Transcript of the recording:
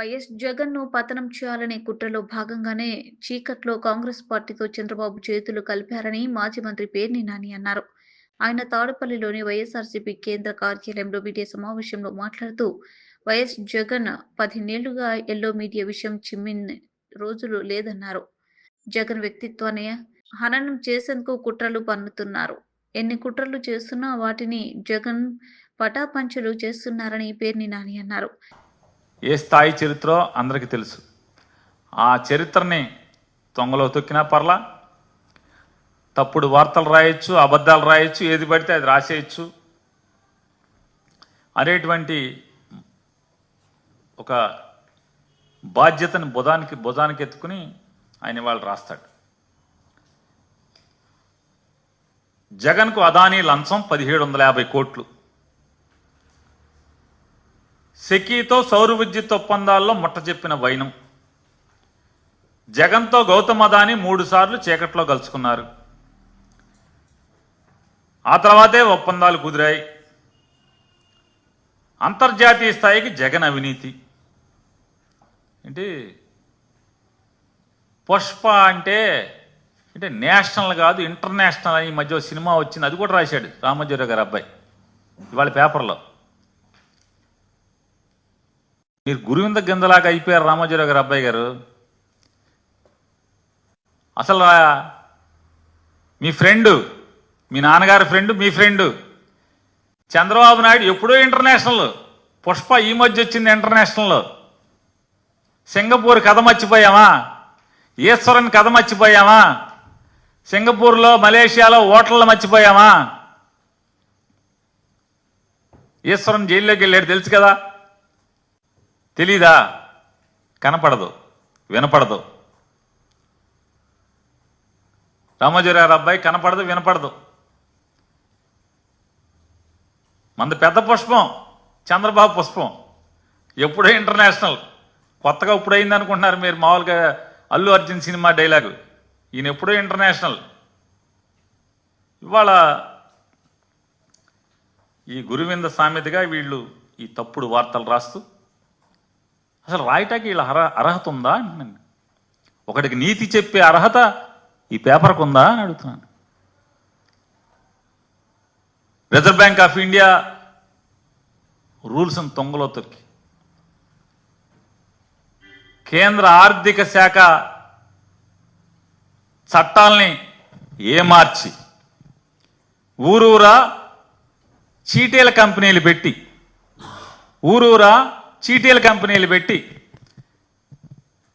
YS జగన్‌ను పతనం చేయాలనే కుట్రలో భాగంగానే చీకట్లో కాంగ్రెస్ పార్టీతో చంద్రబాబు చేతులు కలిపారని మాజీ మంత్రి పేర్ని నాని అన్నారు. ఆయన తాడేపల్లిలోని వైఎస్ఆర్సీపీ కేంద్ర కార్యాలయంలో మీడియా సమావేశంలో మాట్లాడుతూ, వైఎస్ జగన్ 10 ఏళ్లుగా ఎల్లో మీడియా విషయం చిమ్మిన రోజులు లేదన్నారు. జగన్ వ్యక్తిత్వాన్ని హననం చేసేందుకు కుట్రలు పన్నుతున్నారు. ఎన్ని కుట్రలు చేస్తున్నా వాటిని జగన్ పటాపంచలు చేస్తున్నారని పేర్ని నాని అన్నారు. ఏ స్థాయి చరిత్రో అందరికీ తెలుసు. ఆ చరిత్రని తొంగలో తొక్కినా పర్లా, తప్పుడు వార్తలు రాయొచ్చు, అబద్ధాలు రాయొచ్చు, ఏది పడితే అది రాసేయచ్చు అనేటువంటి ఒక బాధ్యతను భుజానికి ఎత్తుకుని ఆయన వాళ్ళు రాస్తాడు. జగన్కు అదానీ లంచం 1750 కోట్లు. సెకీతో సౌర విద్యుత్ ఒప్పందాల్లో ముట్ట చెప్పిన వైనం. జగన్తో గౌతమ్ అదానీ 3 సార్లు చీకట్లో కలుసుకున్నారు. ఆ తర్వాతే ఒప్పందాలు కుదిరాయి. అంతర్జాతీయ స్థాయికి జగన్ అవినీతి ఏంటి? పుష్ప అంటే నేషనల్ కాదు ఇంటర్నేషనల్ అని ఈ మధ్య సినిమా వచ్చింది, అది కూడా రాశాడు రామోజీరావు గారి అబ్బాయి ఇవాళ పేపర్లో. మీరు గురువింద గింజలాగా అయిపోయారు రామోజీరావు గారి అబ్బాయి గారు. అసలు మీ ఫ్రెండు, మీ నాన్నగారి ఫ్రెండు, మీ ఫ్రెండు చంద్రబాబు నాయుడు ఎప్పుడో ఇంటర్నేషనల్, పుష్ప ఈ మధ్య వచ్చింది ఇంటర్నేషనల్. సింగపూర్ కథ మర్చిపోయామా? ఈశ్వరన్ కథ మర్చిపోయామా? సింగపూర్లో మలేషియాలో హోటళ్ళు మర్చిపోయామా? ఈశ్వరన్ జైల్లోకి వెళ్ళాడు తెలుసు కదా, తెలీదా? కనపడదు, వినపడదు. రామోజీరావు అబ్బాయి కనపడదు, వినపడదు. మంది పెద్ద పుష్పం, చంద్రబాబు పుష్పం ఎప్పుడో ఇంటర్నేషనల్. కొత్తగా ఇప్పుడు అయింది అనుకుంటున్నారు మీరు. మామూలుగా అల్లు అర్జున్ సినిమా డైలాగు, ఈయన ఎప్పుడో ఇంటర్నేషనల్. ఇవాళ ఈ గురువింద సామెతగా వీళ్ళు ఈ తప్పుడు వార్తలు రాస్తూ, అసలు రాయటానికి వీళ్ళ అర్హత ఉందా? ఒకటికి నీతి చెప్పే అర్హత ఈ పేపర్కు ఉందా అని అడుగుతున్నాను. రిజర్వ్ బ్యాంక్ ఆఫ్ ఇండియా రూల్స్ని తొంగలో తొక్కి, కేంద్ర ఆర్థిక శాఖ చట్టాలని ఏమార్చి, ఊరూరా చీటీల కంపెనీలు పెట్టి